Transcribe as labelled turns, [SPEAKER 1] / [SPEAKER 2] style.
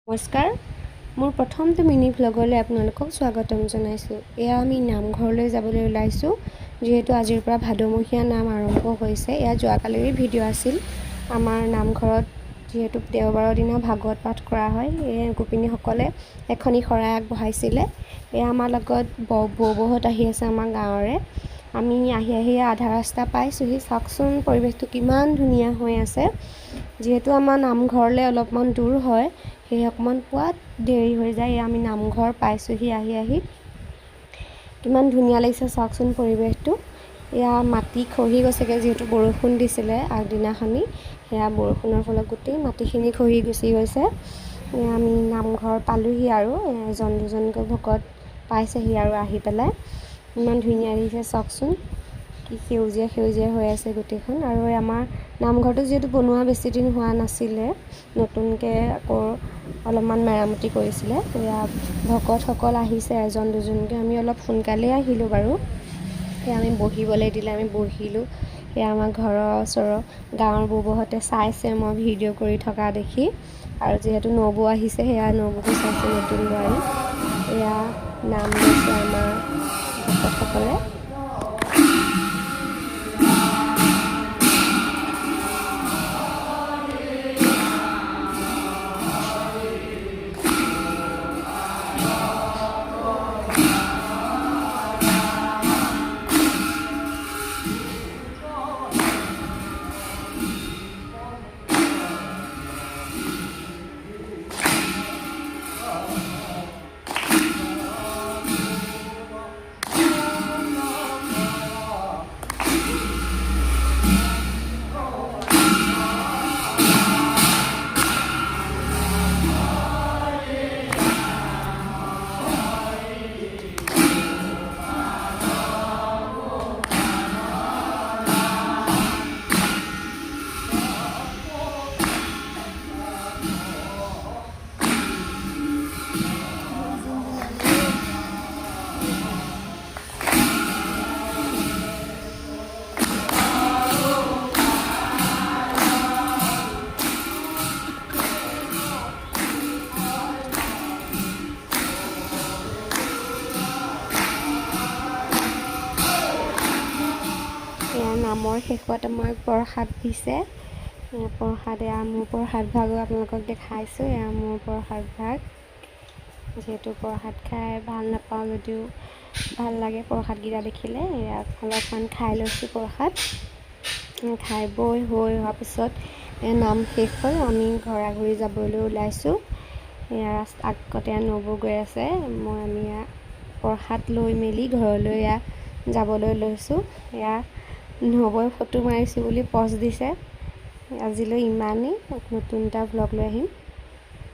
[SPEAKER 1] নমস্কাৰ, মোৰ প্ৰথমটো মিনি ভ্লগলৈ আপোনালোকক স্বাগতম জনাইছোঁ। এয়া আমি নামঘৰলৈ যাবলৈ ওলাইছোঁ, যিহেতু আজিৰ পৰা ভাদমহীয়া নাম আৰম্ভ হৈছে। এয়া যোৱাকালিৰে ভিডিঅ' আছিল। আমাৰ নামঘৰত যিহেতু দেওবাৰৰ দিনা ভাগৱত পাঠ কৰা হয়, এই গোপিনীসকলে এখনি শৰাই আগবঢ়াইছিলে। এয়া আমাৰ লগত বৌবৌহঁত আহি আছে আমাৰ গাঁৱৰে। আমি আহি আধা ৰাস্তা পাইছোঁহি। চাওকচোন পৰিৱেশটো কিমান ধুনীয়া হৈ আছে। যিহেতু আমাৰ নামঘৰলৈ অলপমান দূৰ হয়, সেয়ে অকণমান পোৱাত দেৰি হৈ যায়। আমি নামঘৰ পাইছোঁহি আহি কিমান ধুনীয়া লাগিছে চাওকচোন পৰিৱেশটো। এয়া মাটি খহি গৈছেগৈ, যিহেতু বৰষুণ দিছিলে আগদিনাখনি। সেয়া বৰষুণৰ ফলত গোটেই মাটিখিনি খহি গুচি গৈছে। আমি নামঘৰ পালোঁহি আৰু এজন দুজনকৈ ভকত পাইছেহি আৰু আহি পেলাই। ইমান ধুনীয়া লাগিছে চাওকচোন, কি সেউজীয়া হৈ আছে গোটেইখন। আৰু আমাৰ নামঘৰটো যিহেতু বনোৱা বেছি দিন হোৱা নাছিলে, নতুনকৈ আকৌ অলপমান মেৰামতি কৰিছিলে। এয়া ভকতসকল আহিছে এজন দুজনকৈ। আমি অলপ সোনকালেই আহিলোঁ বাৰু। সেয়া আমি বহিবলৈ দিলে, আমি বহিলোঁ। সেয়া আমাৰ ঘৰৰ ওচৰৰ গাঁৱৰ বৌবৌহঁতে চাইছে মই ভিডিঅ' কৰি থকা দেখি। আৰু যিহেতু নবৌ আহিছে, সেয়া নবৌকো চাইছে, নতুন বোৱাৰী। এয়া নাম লৈছে আমাৰ ভকতসকলে। নামৰ শেষত আমাক প্ৰসাদ দিছে। প্ৰসাদ এয়া মোৰ প্ৰসাদ ভাগো আপোনালোকক দেখাইছোঁ। এয়া মোৰ প্ৰসাদ ভাগ। যিহেতু প্ৰসাদ খাই ভাল নাপাওঁ যদিও ভাল লাগে প্ৰসাদকেইটা দেখিলে। এয়া অলপমান খাই লৈছোঁ প্ৰসাদ। খাই বৈ হোৱাৰ পিছত নাম শেষ হ'ল। আমি ঘৰা ঘৰি যাবলৈ ওলাইছোঁ। এয়া আগতে নবৌ গৈ আছে, আমি প্ৰসাদ লৈ মেলি ঘৰলৈ যাবলৈ লৈছোঁ। এয়া নবৌৱে ফটো মাৰিছোঁ বুলি পষ্ট দিছে। আজিলৈ ইমানেই, নতুন এটা ভ্লগ লৈ আহিম।